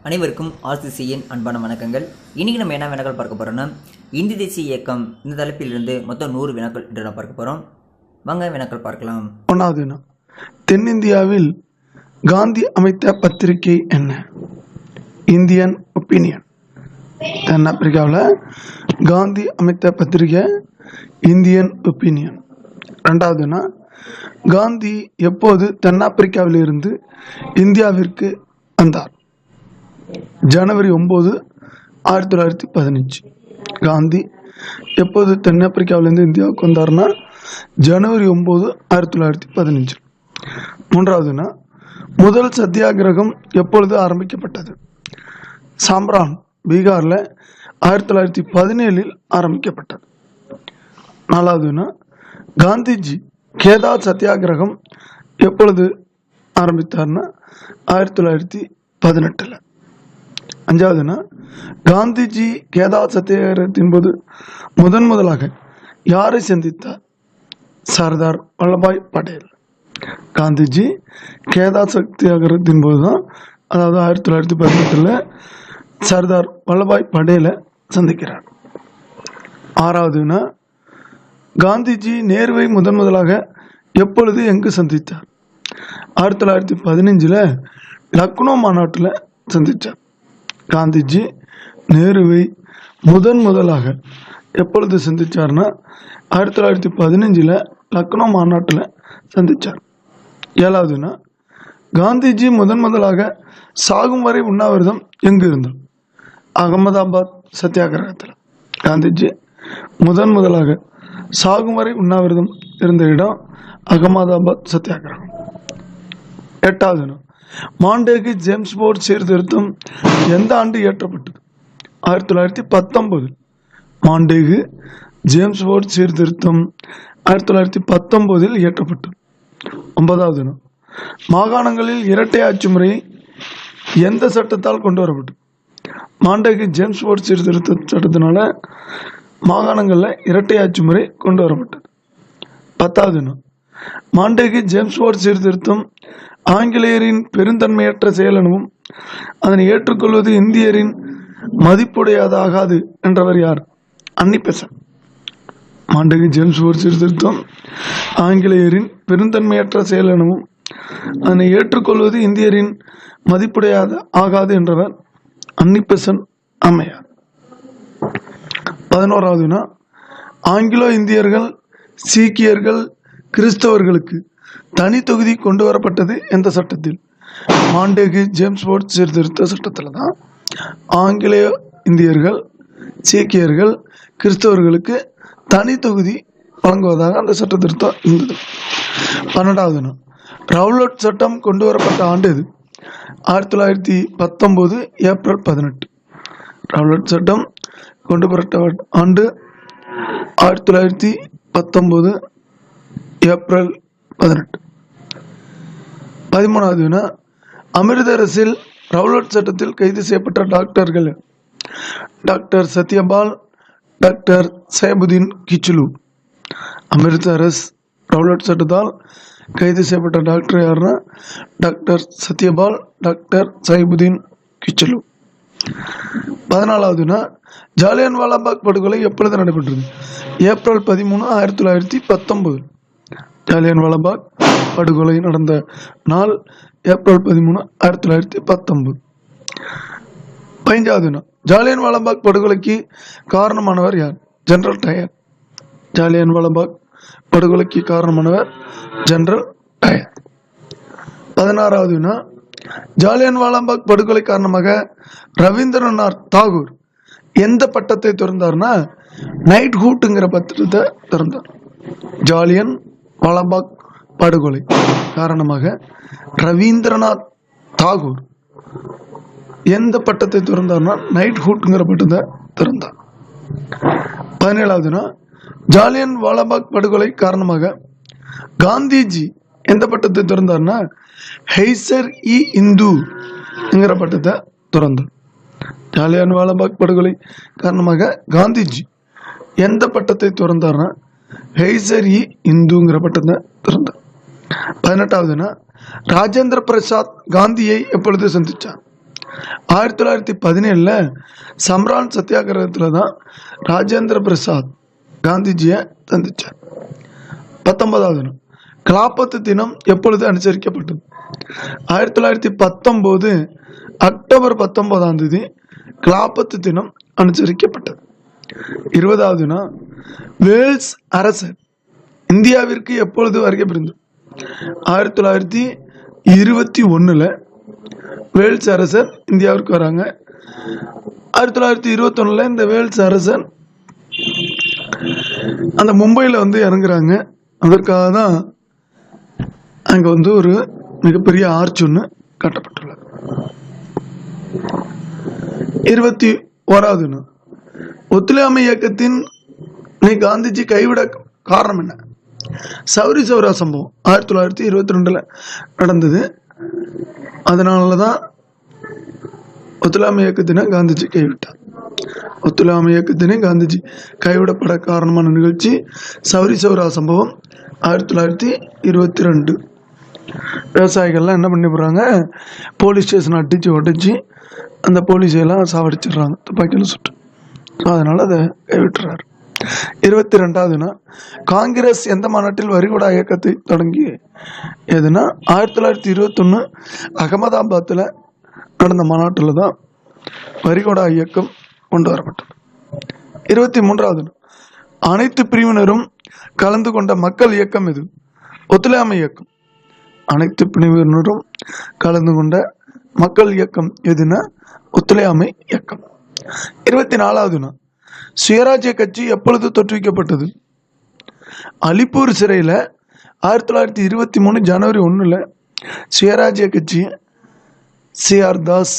அனைவருக்கும் ஆர்சிசியின் அன்பான வணக்கங்கள். இன்றைக்கி நம்ம என்ன வினாக்கள் பார்க்க போகிறோன்னா, இந்திய தேசிய இயக்கம் இந்த தலைப்பிலிருந்து மொத்தம் 100 வினாக்கள் என்று நான் பார்க்க போகிறோம். வாங்க வினாக்கள் பார்க்கலாம். ஒன்றாவது வினா, தென்னிந்தியாவில் காந்தி அமைத்த பத்திரிகை என்ன? Indian opinion. தென்னாப்பிரிக்காவில் காந்தி அமைத்த பத்திரிகை இந்தியன் ஒப்பீனியன். ரெண்டாவது வினா, காந்தி எப்போது தென்னாப்பிரிக்காவில் இருந்து இந்தியாவிற்கு வந்தார்? ஜனவரி 9, 1915. காந்தி எப்போது தென்னாப்பிரிக்காவிலிருந்து இந்தியாவுக்கு வந்தார்னா ஜனவரி 9, 1915. மூன்றாவதுனா, முதல் சத்தியாகிரகம் எப்பொழுது ஆரம்பிக்கப்பட்டது? சாம்ரான், பீகாரில் 1917 ஆரம்பிக்கப்பட்டது. நாலாவதுனா, காந்திஜி கேதா சத்தியாகிரகம் எப்பொழுது ஆரம்பித்தார்னா 1918. அஞ்சாவதுனா, காந்திஜி கேதா சத்தியாகிரகத்தின் போது முதலாக யாரை சந்தித்தார்? சர்தார் வல்லபாய் பட்டேல். காந்திஜி கேதா சத்தியாகிரகத்தின் போது தான், அதாவது 1918 சர்தார் வல்லபாய் பட்டேலை சந்திக்கிறார். ஆறாவதுனா, காந்திஜி நேருவை முதலாக எப்பொழுது எங்கு சந்தித்தார்? 1915 லக்னோ மாநாட்டில் சந்தித்தார். காந்திஜி நேருவை முதலாக எப்பொழுது சந்தித்தார்னா 1915 லக்னோ மாநாட்டில் சந்தித்தார். ஏழாவதுனா, காந்திஜி முதலாக சாகும் வரை உண்ணாவிரதம் எங்கு இருந்தார்? அகமதாபாத் சத்தியாகிரகத்தில். காந்திஜி முதலாக சாகும் வரை உண்ணாவிரதம் இருந்த இடம் அகமதாபாத் சத்தியாகிரகம். எட்டாவதுனா, மாண்டேகு ஜேம்ஸ் போர்ட் சீர்திருத்தம் எந்த ஆண்டு இயற்றப்பட்டது? 1919. மாண்டேகு ஜேம்ஸ் போர்ட் சீர்திருத்தம் 1919 இயற்றப்பட்டது. ஒன்பதாவதுனா, மாகாணங்களில் இரட்டை ஆட்சி முறை எந்த சட்டத்தால் கொண்டு வரப்பட்டது? மாண்டேகு ஜேம்ஸ் போர்ட் சீர்திருத்த சட்டத்தினால மாகாணங்களில் இரட்டை ஆட்சி முறை கொண்டு வரப்பட்டது. பத்தாவதுனா, மாண்டேகு ஜேம்ஸ் போர்ட் சீர்திருத்தம் ஆங்கிலேயரின் பெருந்தன்மையற்ற செயல் எனவும் அதனை ஏற்றுக்கொள்வது இந்தியரின் மதிப்புடையதாகாது என்றவர் யார்? அன்னி பெசன்ட். மாண்டேகு ஜேம்ஸ் போர்ட் சீர்திருத்தம் ஆங்கிலேயரின் பெருந்தன்மையற்ற செயல் எனவும் அதனை ஏற்றுக்கொள்வது இந்தியரின் மதிப்புடையது ஆகாது என்றவர் அன்னி பெசன்ட் அம்மையார். 11ஆவதுனா, ஆங்கிலோ இந்தியர்கள், சீக்கியர்கள், கிறிஸ்தவர்களுக்கு தனி தொகுதி கொண்டு வரப்பட்டது எந்த சட்டத்தில்? மாண்டேகு ஜேம்ஸ் போர்ட் சீர்திருத்த சட்டத்தில் தான் ஆங்கிலேய இந்தியர்கள், சீக்கியர்கள், கிறிஸ்தவர்களுக்கு தனி தொகுதி வழங்குவதாக அந்த சட்ட திருத்தம் இருந்தது. 12ஆவதுனா, ரவுலட் சட்டம் கொண்டு வரப்பட்ட ஆண்டு எது? 1919 ஏப்ரல் 18. ரவுலட் சட்டம் கொண்டு வரப்பட்ட ஆண்டு 1919 ஏப்ரல் 18. 13ஆவதுனா, அமிர்தரசில் ரவுலட் சட்டத்தில் கைது செய்யப்பட்ட டாக்டர்கள்? Doctor Satyapal, doctor Saifuddin Kitchlew. Amritsar Rowlatt சட்டத்தால் கைது செய்யப்பட்ட டாக்டர் யாருன்னா டாக்டர் சத்யபால், டாக்டர் சைபுதீன் கிச்லு. 14ஆவதுனா, ஜாலியன் வாலாபாக் படுகொலை எப்பொழுது நடைபெற்றது? ஏப்ரல் 13, 1919. ஜாலியன் வாலாபாக் படுகொலை நடந்த நாள் ஏப்ரல் 13, 1919. 15ஆவதுனா, ஜாலியன் வாலாபாக் படுகொலைக்கு காரணமானவர் யார்? General tyre. ஜாலியன் வாலாபாக் படுகொலைக்கு காரணமானவர் ஜெனரல் டயர். 16ஆவதுனா, ஜாலியன் வாலாபாக் படுகொலை காரணமாக ரவீந்திரநாத் தாகூர் எந்த பட்டத்தை திறந்தார்னா நைட்ஹுட்ங்கிற பட்டத்தை திறந்தார். ஜாலியன் வாலாபாக் படுகொலை காரணமாக ரவீந்திரநாத் தாகூர் எந்த பட்டத்தை திறந்தார்னா நைட்ஹுட்ங்கிற பட்டத்தை திறந்தார். 17ஆவதுனா, ஜாலியன் வாலாபாக் படுகொலை காரணமாக காந்திஜி எந்த பட்டத்தை திறந்தார்னா ஹைசர்-இ-இந்துங்கிற பட்டத்தை திறந்தார். ஜாலியன் வாலாபாக் படுகொலை காரணமாக காந்திஜி எந்த பட்டத்தை திறந்தார்னா ஹைசர்-இ-இந்துங்கிற பட்டத்தை திறந்தார். 18ஆவதுனா, ராஜேந்திர பிரசாத் காந்தியை எப்பொழுது சந்தித்தார்? 1917 சம்ரான் சத்தியாகிரகத்தில் தான் ராஜேந்திர பிரசாத் காந்திஜியை சந்திச்சார். 19வது தினம் கிலாபத்து தினம் எப்பொழுது அனுசரிக்கப்பட்டது? 1919 அக்டோபர் 19ஆம் தேதி கிலாபத்து தினம் அனுசரிக்கப்பட்டது. 20வது நாள் வேல்ஸ் அரசர் இந்தியாவிற்கு எப்பொழுது வருகை புரிந்தார்? 1921 வேல்ஸ் அரசர் இந்தியாவிற்கு வராங்க. 1921 இந்த வேல்ஸ் அரசர் அந்த மும்பையில் இறங்குறாங்க. அதற்காக தான் அங்கே ஒரு மிகப்பெரிய ஆர்ச் ஒன்று கட்டப்பட்டுள்ளது. 21வது நாள் ஒத்துழையாமை இயக்கத்தின் காந்திஜி கைவிட காரணம் என்ன? சௌரி சௌரா சம்பவம் 1922 நடந்தது. அதனால தான் ஒத்துழையாமை இயக்கத்தினை காந்திஜி கைவிட்டார். ஒத்துழையாமை இயக்கத்தினை காந்திஜி கைவிடப்பட காரணமான நிகழ்ச்சி சௌரி சௌரா சம்பவம் 1922. விவசாயிகள்லாம் என்ன பண்ணி போகிறாங்க, போலீஸ் ஸ்டேஷன் அடித்து உடைச்சி அந்த போலீஸையெல்லாம் சாவடிச்சிடுறாங்க துப்பாக்கியில் சுட்டு. அதனால் அதை கைவிட்டுறாரு. 22வது நாள் காங்கிரஸ் எந்த மாநாட்டில் வரிகுடா இயக்கத்தை தொடங்கி எதுனா 1921 அகமதாபாத்தில் நடந்த மாநாட்டில் தான் வரிகுடா இயக்கம் கொண்டு வரப்பட்டது. 23வது நாள் அனைத்து பிரிவினரும் கலந்து கொண்ட மக்கள் இயக்கம் எது? ஒத்துழையாமை இயக்கம். அனைத்து பிரிவினரும் கலந்து கொண்ட மக்கள் இயக்கம் எதுனா ஒத்துழையாமை இயக்கம். 24வது நாள் சுயராஜ்ய கட்சி எப்பொழுது தோற்றுவிக்கப்பட்டது? அலிப்பூர் சிறையில் 1923 ஜனவரி 1 சுயராஜ்ய கட்சி CR தாஸ்,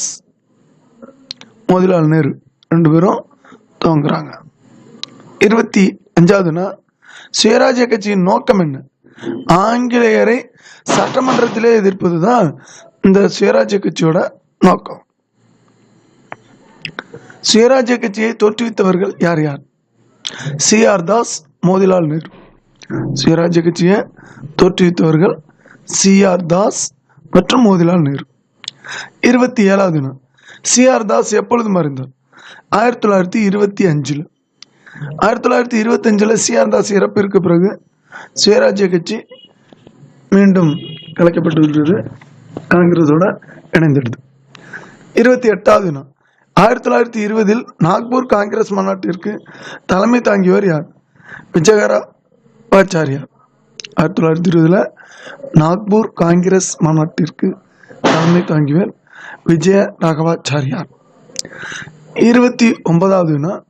மோதிலால் நேரு 2 பேரும் துவங்குறாங்க. 25வது நாள் சுயராஜ்ய கட்சியின் நோக்கம் என்ன? ஆங்கிலேயரை சட்டமன்றத்திலே எதிர்ப்பது தான் இந்த சுயராஜ்ய கட்சியோட நோக்கம். சுயராஜ்ய கட்சியை தோற்றுவித்தவர்கள் யார் யார்? CR தாஸ், மோதிலால் நேரு. சுயராஜ்ய கட்சியை தோற்றுவித்தவர்கள் CR தாஸ் மற்றும் மோதிலால் நேரு. 27வது நாள் CR தாஸ் எப்பொழுது மறைந்தார்? 1925. 1925 CR தாஸ் இறப்பிற்கு பிறகு சுயராஜ்ய கட்சி மீண்டும் கலைக்கப்பட்டு விட்டது, காங்கிரஸோட இணைந்துடுது. 28வது நாள் 1920 நாக்பூர் காங்கிரஸ் மாநாட்டிற்கு தலைமை தாங்கியவர் யார்? விஜயராவாச்சாரியார். 1920 நாக்பூர் காங்கிரஸ் மாநாட்டிற்கு தலைமை தாங்கியவர் விஜய ராகவாச்சாரியார். 29வது நாள்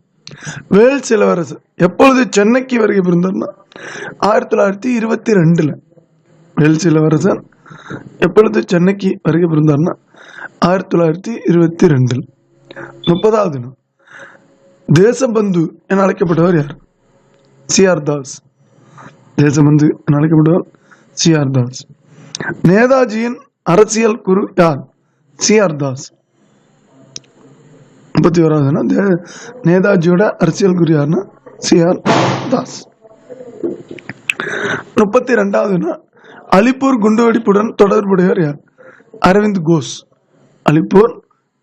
வேல்ஸ் இளவரசர் எப்பொழுது சென்னைக்கு வருகை புரிந்தார்னா 1922. வேல்ஸ் இளவரசர் எப்பொழுது சென்னைக்கு வருகை புரிந்தார்னா 1922. 30வது நாள் தேசபந்து என அழைக்கப்பட்டவர் யார்? CR தாஸ். தேசபந்து என அழைக்கப்பட்டவர் CR தாஸ். நேதாஜியின் அரசியல் குரு யார்? CR தாஸ். 31வது நாள் நேதாஜியோட அரசியல் குரு யாருன்னா CR தாஸ். 32வது நாள் அலிப்பூர் குண்டுவெடிப்புடன் தொடர்புடையவர் யார்? அரவிந்த் கோஷ். அலிப்பூர்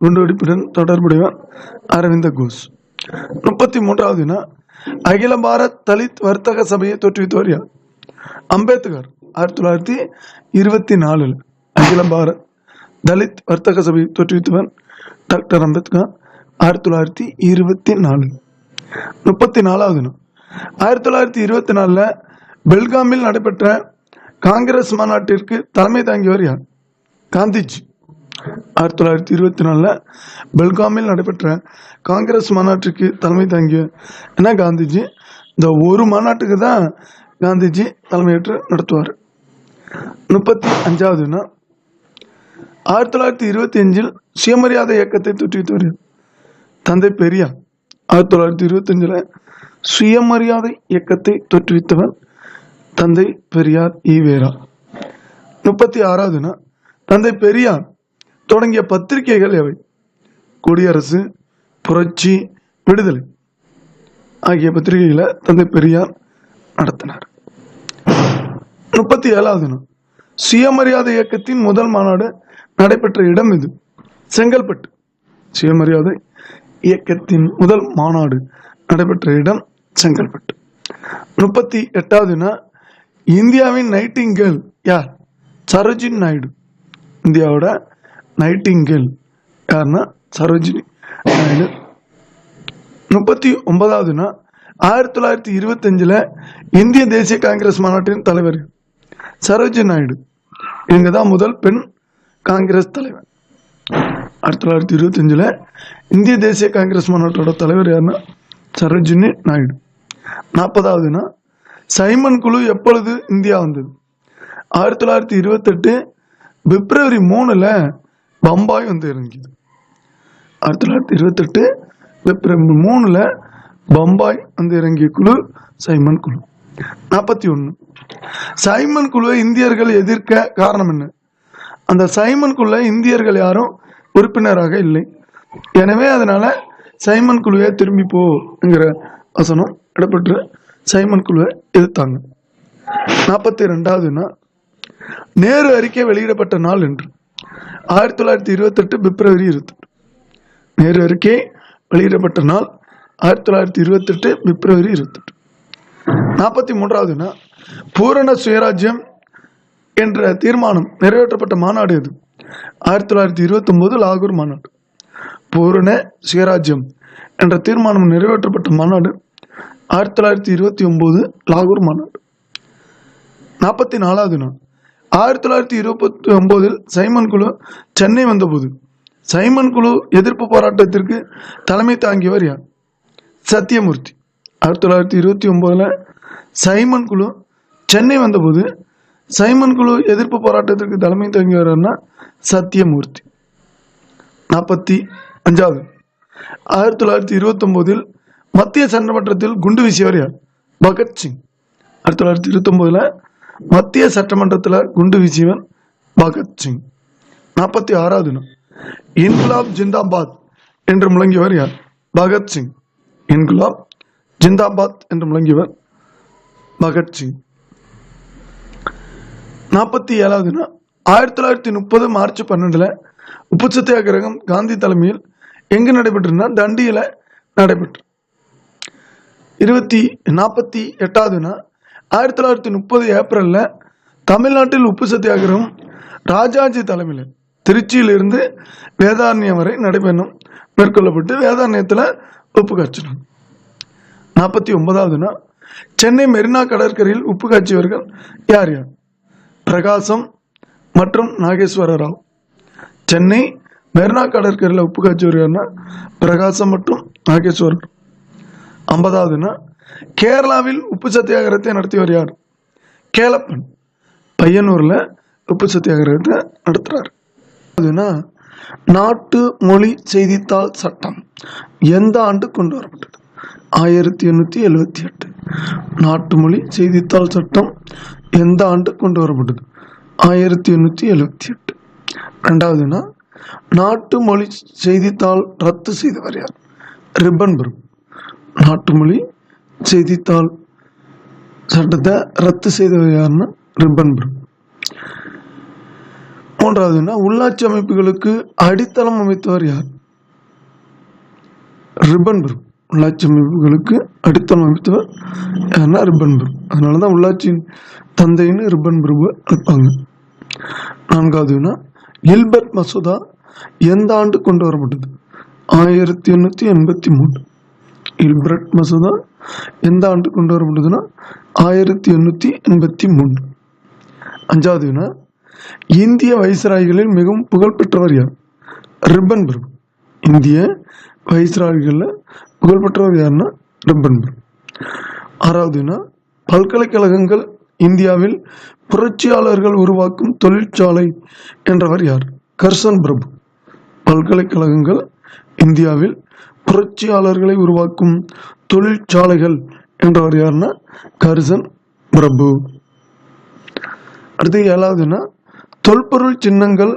குண்டுவெடிப்புடன் தொடர்புடையவர் அரவிந்த கோஷ். 33வது நாள் அகில பாரத் தலித் வர்த்தக சபையை தோற்றுவித்தவர் யார்? அம்பேத்கர். 1924 அகில பாரத் தலித் வர்த்தக சபையை தோற்றுவித்தவர் டாக்டர் அம்பேத்கர். 1924. 34வது நாள் 1924 பெல்காமில் நடைபெற்ற காங்கிரஸ் மாநாட்டிற்கு தலைமை தாங்கியவர் யார்? காந்திஜி. 1924 பெல்காமில் நடைபெற்ற காங்கிரஸ் மாநாட்டிற்கு தலைமை தாங்கிய என்ன காந்திஜி. இந்த ஒரு மாநாட்டுக்கு தான் காந்திஜி தலைமையேற்று நடத்துவார். 35வது நாள் 1925 சுயமரியாதை இயக்கத்தை தோற்றுவித்தவர் தந்தை பெரியார். 1925 சுயமரியாதை இயக்கத்தை தோற்றுவித்தவர் தந்தை பெரியார் ஈவேரா. 36வது நாள் தந்தை பெரியார் தொடங்கிய பத்திரிகைகள் எவை? குடியரசு, புரட்சி, விடுதலை ஆகிய பத்திரிகைகளை தந்தை பெரியார் நடத்தினார். 37வது நாள் சுயமரியாதை இயக்கத்தின் முதல் மாநாடு நடைபெற்ற இடம் எது? செங்கல்பட்டு. சுயமரியாதை இயக்கத்தின் முதல் மாநாடு நடைபெற்ற இடம் செங்கல்பட்டு. 38வது வினா, இந்தியாவின் நைட்டிங்கேல் யார்? சரோஜினி நாயுடு. இந்தியாவோட நைட்டிங்கேல் யாருன்னா சரோஜினி நாயுடு. 39வது வினா, 1925 இந்திய தேசிய காங்கிரஸ் மாநாட்டின் தலைவர் சரோஜினி நாயுடு. இவங்க தான் முதல் பெண் காங்கிரஸ் தலைவர். 1925 இந்திய தேசிய காங்கிரஸ் மாநாட்டோட தலைவர் யாருன்னா சரோஜினி நாயுடு. 40வது வினா, சைமன் குழு எப்பொழுது இந்தியா வந்தது? 1928 பிப்ரவரி 3 பம்பாய் வந்து இறங்கியது. 1928 பிப்ரவரி 3 பம்பாய் வந்து இறங்கிய குழு சைமன் குழு. 41 சைமன் குழுவை இந்தியர்கள் எதிர்க்க காரணம் என்ன? அந்த சைமன் குழுல இந்தியர்கள் யாரும் உறுப்பினராக இல்லை, எனவே அதனால சைமன் குழுவை திரும்பி போங்கிற வசனம் இடம்பெற்று சைமன் குழுவை எதிர்த்தாங்க. 42வது வினா, நேரு அறிக்கை வெளியிடப்பட்ட நாள் என்று? 1928 பிப்ரவரி 28. நேரு அறிக்கை வெளியிடப்பட்ட நாள் 1928 பிப்ரவரி 28. 43வது வினா, பூரண சுயராஜ்யம் என்ற தீர்மானம் நிறைவேற்றப்பட்ட மாநாடு எது? 1929 லாகூர் மாநாடு. பூரண சுயராஜ்யம் என்ற தீர்மானம் நிறைவேற்றப்பட்ட மாநாடு 1929 லாகூர் மாநாடு. 44வது வினா, 1929 சைமன் குழு சென்னை வந்தபோது சைமன் குழு எதிர்ப்பு போராட்டத்திற்கு தலைமை தாங்கியவர் யார்? சத்தியமூர்த்தி. 1929 சைமன் குழு சென்னை வந்தபோது சைமன் குழு எதிர்ப்பு போராட்டத்திற்கு தலைமை தாங்கியவர்னா சத்தியமூர்த்தி. 45வது 1929 மத்திய சட்டமன்றத்தில் குண்டு வீசியவர் யார்? பகத்சிங். 1929 மத்திய சட்டமன்றத்தில் குண்டு வீசியவன் பகத்சிங். 46வது இன்குலாப் ஜிந்தாபாத் என்று முழங்கியவர் யார்? பகத்சிங். இன்குலாப் ஜிந்தாபாத் என்று முழங்கியவர் பகத்சிங். 47வது 1930 மார்ச் 12 உப்பு சத்தியாகிரகம் காந்தி தலைமையில் எங்கு நடைபெற்றுனா தண்டியில நடைபெற்று. 48வது 1930 ஏப்ரல்ல தமிழ்நாட்டில் உப்பு சத்தியாகிரகம் ராஜாஜி தலைமையில் திருச்சியிலிருந்து வேதாரண்யம் வரை நடைபெறும் மேற்கொள்ளப்பட்டு வேதாரண்யத்தில் உப்பு காய்ச்சினாங்க. 49வது சென்னை மெரினா கடற்கரையில் உப்பு காய்ச்சியவர்கள் யார் யார்? பிரகாசம் மற்றும் நாகேஸ்வர ராவ். சென்னை மெரினா கடற்கரையில் உப்பு காய்ச்சியவர்கள் பிரகாசம் மற்றும் நாகேஸ்வரர். 50வது கேரளாவில் உப்பு சத்தியாகிரகத்தை நடத்தியவர் யார்? கேலப்பன். பையனூர்ல உப்பு சத்தியாகிரகத்தை நடத்துறாரு. நாட்டு மொழி செய்தித்தாள் சட்டம் எந்த ஆண்டு கொண்டு வரப்பட்டது? 1878. நாட்டு மொழி செய்தித்தாள் சட்டம் எந்த ஆண்டு கொண்டு வரப்பட்டது? 1878. 2வது நாட்டு மொழி செய்தித்தாள் ரத்து செய்தவர் யார்? ரிப்பன்பர்க். நாட்டு மொழி செய்தித்தாள் சட்டத்தை ரத்து செய்தவர் யாருன்னா ரிப்பன்பர்க். 3வது உள்ளாட்சி அமைப்புகளுக்கு அடித்தளம் அமைத்தவர் யார்? ரிப்பன்பர்க். உள்ளாட்சி அமைப்புகளுக்கு அடித்தளம் அமைத்தவர் யாருன்னா ரிப்பன்பர்க். அதனாலதான் உள்ளாட்சியின் தந்தைன்னு ரிப்பன்பர்க் அழைப்பாங்க. 4வது இல்பர்ட் மசோதா எந்த ஆண்டு கொண்டு வரப்பட்டது? 1883. இல்பர்ட் மசோதா எந்த ஆண்டு கொண்டு வரப்பட்டதுன்னா 1883. 5வது இந்திய வைஸ்ராய்களில் மிகவும் புகழ்பெற்றவர் யார்? ரிப்பன்பர்க். இந்திய வைஸ்ராய்களில் புகழ்பெற்றவர் யாருன்னா ரிப்பன்பர்க். 6வது பல்கலைக்கழகங்கள் இந்தியாவில் புரட்சியாளர்கள் உருவாக்கும் தொழிற்சாலை என்றவர் யார்? கர்சன் பிரபு. பல்கலைக்கழகங்கள் இந்தியாவில் புரட்சியாளர்களை உருவாக்கும் தொழிற்சாலைகள் என்றவர் யாருன்னா கர்சன் பிரபு. அடுத்து 7வது தொல்பொருள் சின்னங்கள்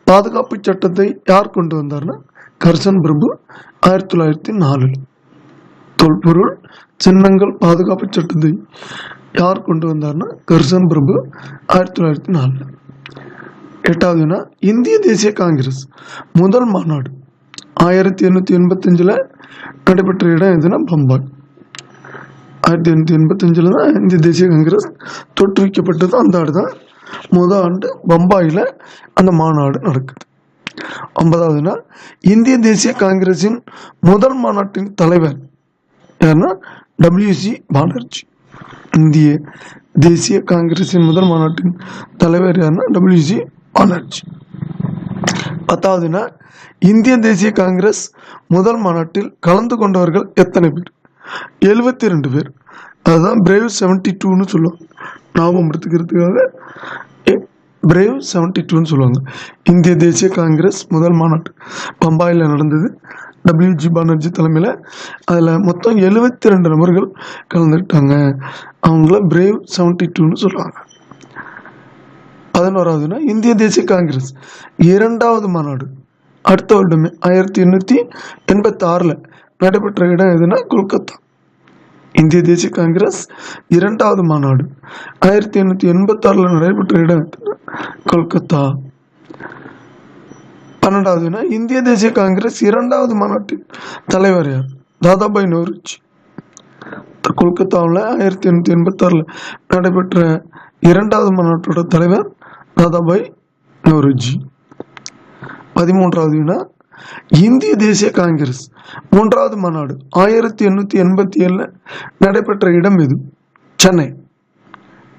பாதுகாப்பு சட்டத்தை யார் கொண்டு வந்தார்னா கர்சன் பிரபு 1904. தொல்பொருள் சின்னங்கள் பாதுகாப்பு சட்டத்தை யார் கொண்டு வந்தார்னா கர்சன் பிரபு 1904. 8வது இந்திய தேசிய காங்கிரஸ் முதல் மாநாடு 1885 நடைபெற்ற இடம் எதுனா பம்பாய். 1885 தான் இந்திய தேசிய காங்கிரஸ் தோற்றுவிக்கப்பட்டது. அந்த ஆண்டு தான் முதல் ஆண்டு பம்பாயில் அந்த மாநாடு நடக்குது. 50வது நாள் இந்திய தேசிய காங்கிரஸின் முதல் மாநாட்டின் தலைவர் யாருன்னா WC பானர்ஜி. இந்திய தேசிய காங்கிரஸின் முதல் மாநாட்டின் தலைவர் யாருன்னா WC பானர்ஜி. 10வது நாள் இந்திய தேசிய காங்கிரஸ் முதல் மாநாட்டில் கலந்து கொண்டவர்கள் எத்தனை பேர்? 72 பேர். அதுதான் பிரேவ் 72ன்னு சொல்லுவாங்க. ஞாபகம் எடுத்துக்கிறதுக்காக பிரேவ் 72ன்னு சொல்லுவாங்க. இந்திய தேசிய காங்கிரஸ் முதல் மாநாட்டு பம்பாயில் நடந்தது. WG பானர்ஜி தலைமையில். அதில் மொத்தம் 72 நபர்கள் கலந்துக்கிட்டாங்க. அவங்கள பிரேவ் 72ன்னு சொல்லுவாங்க. 11வது இந்திய தேசிய காங்கிரஸ் இரண்டாவது மாநாடு அடுத்த வருடமே 1886 நடைபெற்ற இடம் எதுனா கொல்கத்தா. இந்திய தேசிய காங்கிரஸ் இரண்டாவது மாநாடு 1886 நடைபெற்ற இடம் எதுனா கொல்கத்தா. 12வது இந்திய தேசிய காங்கிரஸ் இரண்டாவது மாநாட்டின் தலைவர் யார்? தாதாபாய் நௌரோஜி. கொல்கத்தாவில் 1886 நடைபெற்ற இரண்டாவது மாநாட்டோட தலைவர் தாதாபாய் நௌரோஜி. 13வது இந்திய தேசிய காங்கிரஸ் மூன்றாவது மாநாடு 1887 நடைபெற்ற இடம் எது? சென்னை.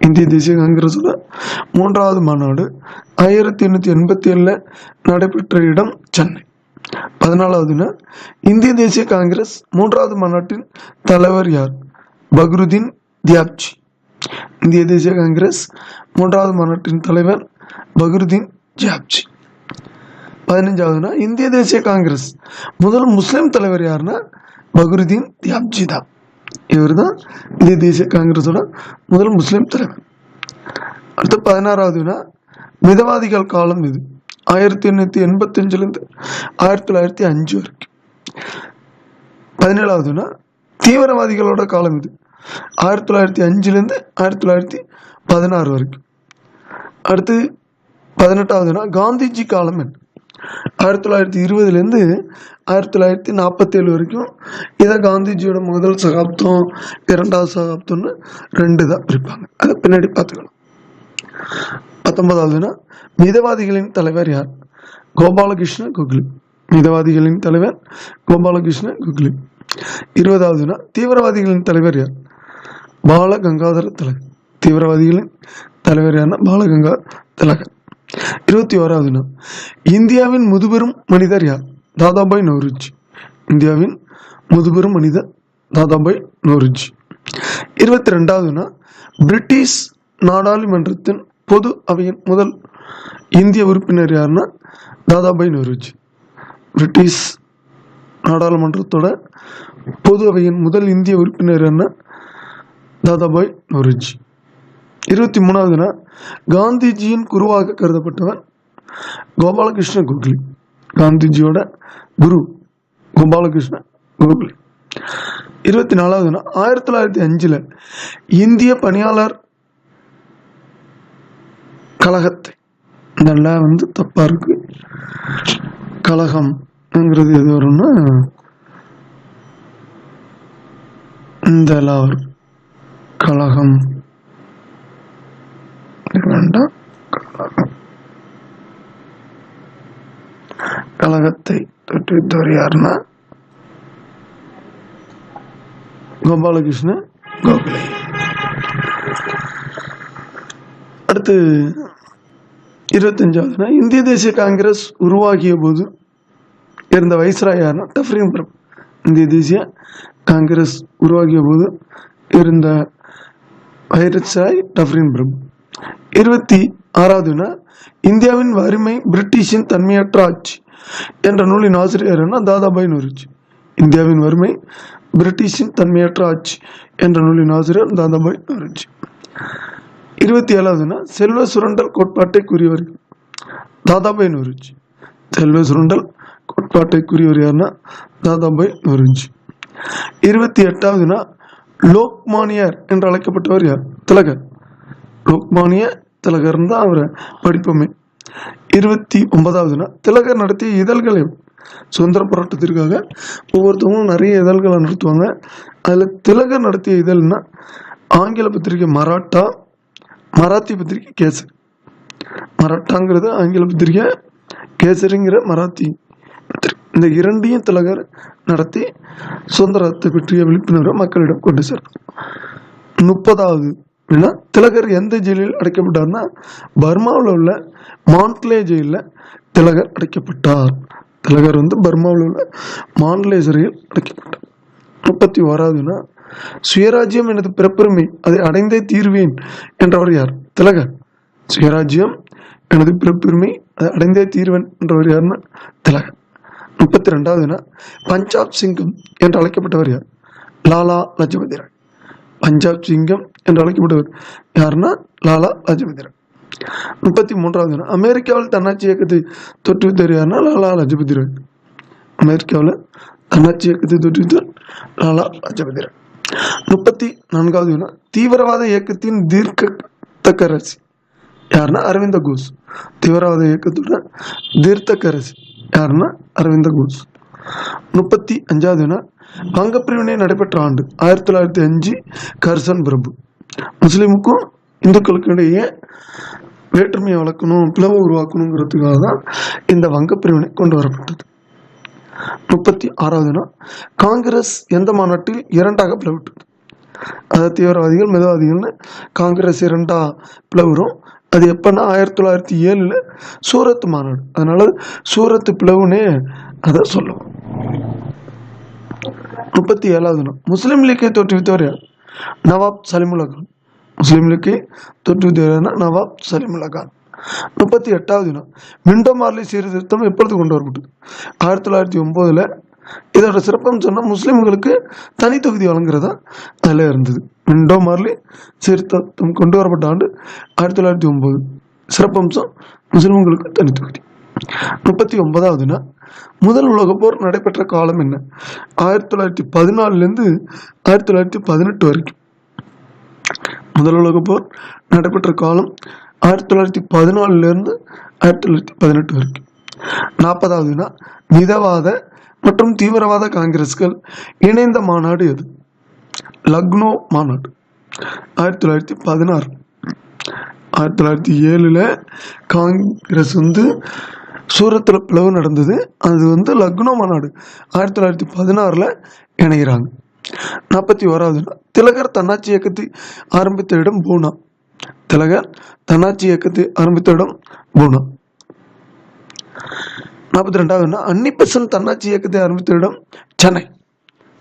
இந்திய தேசிய காங்கிரஸோட மூன்றாவது மாநாடு 1887 நடைபெற்ற இடம் சென்னை. 14வது இந்திய தேசிய காங்கிரஸ் மூன்றாவது மாநாட்டின் தலைவர் யார்? பக்ருதீன் தியாப்ஜி. இந்திய தேசிய காங்கிரஸ் மூன்றாவது மாநாட்டின் தலைவர் பக்ருதீன் தியாப்ஜி. 15வது இந்திய தேசிய காங்கிரஸ் முதல் முஸ்லிம் தலைவர் யாருன்னா பக்ருதீன் தியாப்ஜி தான். இவர் தான் இந்திய தேசிய காங்கிரஸோட முதல் முஸ்லிம் தலைவர். அடுத்து 16வது மிதவாதிகள் காலம் இது 1885 1905 வரைக்கும். 17வது தீவிரவாதிகளோட காலம் இது 1905 1916 வரைக்கும். அடுத்து 18வது காந்திஜி காலம் என்ன? 1920 1947 வரைக்கும். இதை காந்திஜியோட முதல் சகாப்தம் இரண்டாவது சகாப்தம்னு 2 தான் பிரிப்பாங்க. அதை பின்னாடி பார்த்துக்கலாம். 19வது மிதவாதிகளின் தலைவர் யார்? கோபாலகிருஷ்ண கோகலே. மிதவாதிகளின் தலைவர் கோபாலகிருஷ்ண கோகலே. 20வது தீவிரவாதிகளின் தலைவர் யார்? பால கங்காதர திலகர். தீவிரவாதிகளின் தலைவர் யாருன்னா பாலகங்காதர திலகர். 21வது இந்தியாவின் முதுபெரும் மனிதர் யார்? தாதாபாய் நௌரோஜி. இந்தியாவின் முதுபெரும் மனிதர் தாதாபாய் நௌரோஜி. 22வது பிரிட்டிஷ் நாடாளுமன்றத்தின் பொது அவையின் முதல் இந்திய உறுப்பினர் யாருன்னா தாதாபாய் நௌரோஜி. பிரிட்டிஷ் நாடாளுமன்றத்தோட பொது அவையின் முதல் இந்திய உறுப்பினர் யாருன்னா தாதாபாய் நௌரோஜி. 23வது காந்திஜியின் குருவாக கருதப்பட்டவர் கோபாலகிருஷ்ண கோகலே. காந்திஜியோட குரு கோபாலகிருஷ்ண கோகலே. 24வது 1905 இந்திய பணியாளர் கழகத்தை, இதெல்லாம் தப்பா இருக்கு, கழகம்ங்கிறது எது வரும்னா இந்த கழகம் வேண்டாம். கழகத்தை தோற்றுவித்தவர் யாருன்னா கோபாலகிருஷ்ண கோகலே. அடுத்து 25வது இந்திய தேசிய காங்கிரஸ் உருவாகிய போது இருந்த வைஸ்ராய் யாருன்னா டஃப்ரின் பிரபு. இந்திய தேசிய காங்கிரஸ் உருவாகிய போது இருந்த வைஸ்ராய் டஃப்ரின் பிரபு. 26வது இந்தியாவின் வறுமை பிரிட்டிஷின் தன்மையற்ற ஆட்சி என்ற நூலின் ஆசிரியர் தாதாபாய் நௌரோஜி. இந்தியாவின் வறுமை பிரிட்டிஷின் தன்மையற்ற ஆட்சி என்ற நூலின் ஆசிரியர் தாதாபாய் நௌரோஜி. 27வது செல்வ சுரண்டல் கோட்பாட்டை கூறியவர் தாதாபாய் நௌரோஜி. செல்வ சுரண்டல் கோட்பாட்டை கூறியவர் யாருன்னா தாதாபாய் நௌரோஜி. 28வது லோக்மானியர் என்று அழைக்கப்பட்டவர் யார்? திலகர். லோக்மானிய திலகர் தான் அவரை படிப்போமே. 29வது திலகர் நடத்திய இதழ்கள் சுதந்திர போராட்டத்திற்காக ஒவ்வொருத்தவங்களும் நிறைய இதழ்களை நடத்துவாங்க. அதில் திலகர் நடத்திய இதழ்னா ஆங்கில பத்திரிகை மராட்டா, மராத்தி பத்திரிகை கேசரி. மராட்டாங்கிறது ஆங்கில பத்திரிகை, கேசரிங்கிற மராத்தி பத்திரிகை. இந்த இரண்டையும் திலகர் நடத்தி சுதந்திரத்தை பற்றிய விழிப்புணர்வை மக்களிடம் கொண்டு சேர்த்தார். 30வது வினா, திலகர் எந்த ஜெயிலில் அடைக்கப்பட்டார்னா பர்மாவில் உள்ள மாண்ட்லே ஜெயிலில் திலகர் அடைக்கப்பட்டார். திலகர் பர்மாவில் உள்ள மாண்ட்லே சிறையில் அடைக்கப்பட்டார். 31வது வினா, சுயராஜ்யம் எனது பிறப்புரிமை, அதை அடைந்தே தீர்வேன் என்றவர் யார்? திலகர். சுயராஜ்யம் எனது பிறப்புரிமை, அதை அடைந்தே தீர்வேன் என்றவர் யாருன்னா திலகர். 32வது வினா, பஞ்சாப் சிங்கம் என்று அழைக்கப்பட்டவர் யார்? லாலா லஜபதி ராய். பஞ்சாப் சிங்கம் என்று அழைக்கப்பட்டவர் யாருன்னா லாலா லஜபதி ராய். 33வது வினா, அமெரிக்காவில் தன்னாட்சி இயக்கத்தை தோற்றுவித்தவர் யாருன்னா லாலா லஜபதி ராய். அமெரிக்காவில் தன்னாட்சி இயக்கத்தை தோற்றுவித்தவர் லாலா லஜபதி ராய். 34வது வினா, தீவிரவாத இயக்கத்தின் தீர்க்கரசி யாருன்னா அரவிந்த கோஷ். தீவிரவாத இயக்கத்தோட தீர்க்கரசி யாருன்னா அரவிந்த கோஷ். 35வது வினா, வங்கப்பிரிவினை நடைபெற்ற ஆண்டு 1905. கர்சன் பிரபு. முஸ்லீமுக்கும் இந்துக்களுக்கும் இடையே வேற்றுமையை வளர்க்கணும், பிளவை உருவாக்கணுங்கிறதுக்காக தான் இந்த வங்கப்பிரிவினை கொண்டு வரப்பட்டது. 36வது வினா, காங்கிரஸ் எந்த மாநாட்டில் இரண்டாக பிளவுட்டது? அதாவது தீவிரவாதிகள் மிதவாதிகள்னு காங்கிரஸ் இரண்டா பிளவுறும். அது எப்பன்னா 1907 சூரத் மாநாடு. அதனால சூரத் பிளவுனே அதை சொல்லுவோம். 37வது வினா, முஸ்லீம் லீக்கை தோற்றுவித்தவர் யார்? நவாப் சலிமுல்லா கான். முஸ்லீம் லீக்கை தோற்றுவித்தவர் நவாப் சலிமுல்லா கான். 38வது வினா, மிண்டோ மார்லி சீர்திருத்தம் எப்பொழுது கொண்டு வரப்பட்டது? 1909. இதோட சிறப்பம்சம்னா முஸ்லீம்களுக்கு தனி தொகுதி வழங்குறதா அதில் இருந்தது. மிண்டோ மார்லி சீர்திருத்தம் கொண்டு வரப்பட்ட ஆண்டு 1909. சிறப்பம்சம் முஸ்லீம்களுக்கு தனி தொகுதி. 39வது வினா, முதல் உலகப் போர் நடைபெற்ற காலம் என்ன? 1914 1918 வரைக்கும். முதல் உலகப் போர் நடைபெற்ற காலம் 1914 1918 வரைக்கும். 40வது வினா, மிதவாத மற்றும் தீவிரவாத காங்கிரஸ்கள் இணைந்த மாநாடு எது? லக்னோ மாநாடு. 1916. 1907 காங்கிரஸ் சூரத்தில் பிளவு நடந்தது. அது லக்னோ மாநாடு 1916 இணைகிறாங்க. 41வது திலகர் தன்னாட்சி இயக்கத்தை ஆரம்பித்த இடம் பூனா. திலகர் தன்னாட்சி இயக்கத்தை ஆரம்பித்த இடம் பூனா. 42வது அன்னி பெசன்ட் தன்னாட்சி இயக்கத்தை ஆரம்பித்த இடம் சென்னை.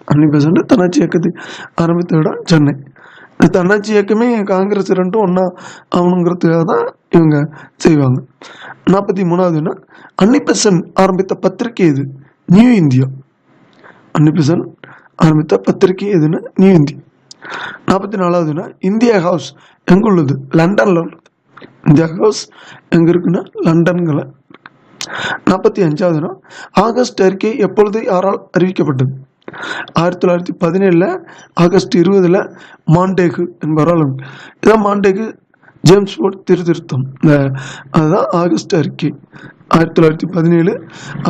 அன்னி பெசன்ட் தன்னாட்சி இயக்கத்தை ஆரம்பித்த இடம் சென்னை. தன்னாட்சி இயக்கமே காங்கிரஸ் ரெண்டும் ஒன்றா ஆகணுங்கிறதுக்காக தான் இவங்க செய்வாங்க. 43வது அன்னி பெசன்ட் ஆரம்பித்த பத்திரிகை எது? New India. அன்னி பெசன்ட் ஆரம்பித்த பத்திரிகை எதுன்னு நியூ இந்தியா. 44வது இந்தியா ஹவுஸ் எங்குள்ளது? லண்டன்ல உள்ளது. இந்தியா ஹவுஸ் எங்க இருக்குன்னா லண்டன்கள. 45வது ஆகஸ்ட் அறிக்கை எப்பொழுது யாரால் அறிவிக்கப்பட்டது? 1917 ஆகஸ்ட் 20 மாண்டேகு என்பவரால். இதான் மாண்டேகு ஜேம்ஸ் போர்ட் திருத்தம். அதுதான் ஆகஸ்ட் அறிக்கை. 1917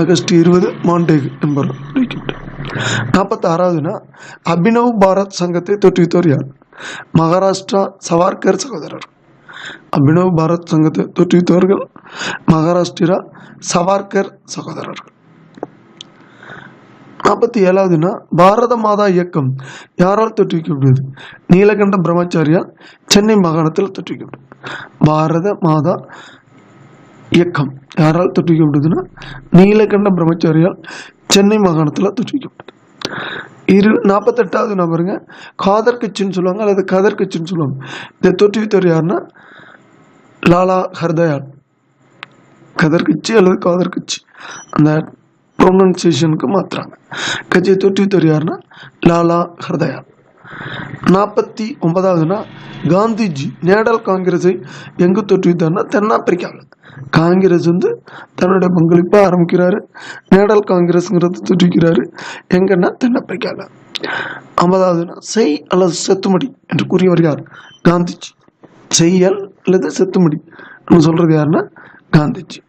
ஆகஸ்ட் 20 மாண்டேகு என்பவரால் அறிவிக்கப்பட்டது. 46வது அபினவ் பாரத் சங்கத்தை தோற்றுவித்தவர் யார்? மகாராஷ்டிரா சவார்கர் சகோதரர். அபினவ் பாரத் சங்கத்தை தோற்றுவித்தவர்கள் மகாராஷ்டிரா சவார்கர் சகோதரர்கள். 47வது பாரத மாதா இயக்கம் யாரால் தோற்றுவிக்கப்பட்டது? நீலகண்ட பிரம்மச்சாரியால் சென்னை மாகாணத்தில் தோற்றுவிக்கப்பட்டது. பாரத மாதா இயக்கம் யாரால் தோற்றுவிக்கப்பட்டதுன்னா நீலகண்ட பிரம்மச்சாரியால் சென்னை மாகாணத்தில் தோற்றுவிக்கப்பட்டது. 48வது பாருங்க, காதர் கட்சின்னு சொல்லுவாங்க அல்லது கதர் கட்சின்னு சொல்லுவாங்க. இதை தோற்றுவித்தவர் யாருன்னா லாலா ஹர்தயால். கதர் கட்சி அல்லது காதர் கட்சி அந்த ப்ரொனன்சியேஷனுக்கு மாத்துறாங்க. கட்சியை தோற்றுவித்தவர் யாருன்னா லாலா ஹர்தயால். 49வது காந்திஜி நேடல் காங்கிரஸை எங்கு தோற்றுவித்தார்னா தென்னாப்பிரிக்காவில். காங்கிரஸ் தன்னுடைய பங்களிப்பை ஆரம்பிக்கிறாரு. நேடல் காங்கிரஸ்ங்கிறது தோற்றுவிக்கிறாரு எங்கன்னா தென்னாப்பிரிக்காவில். 50வது செய் அல்லது செத்துமடி என்று கூறியவர் யார்? காந்திஜி. செய்யல் அல்லது செத்துமடி நம்ம சொல்றது யாருன்னா காந்திஜி.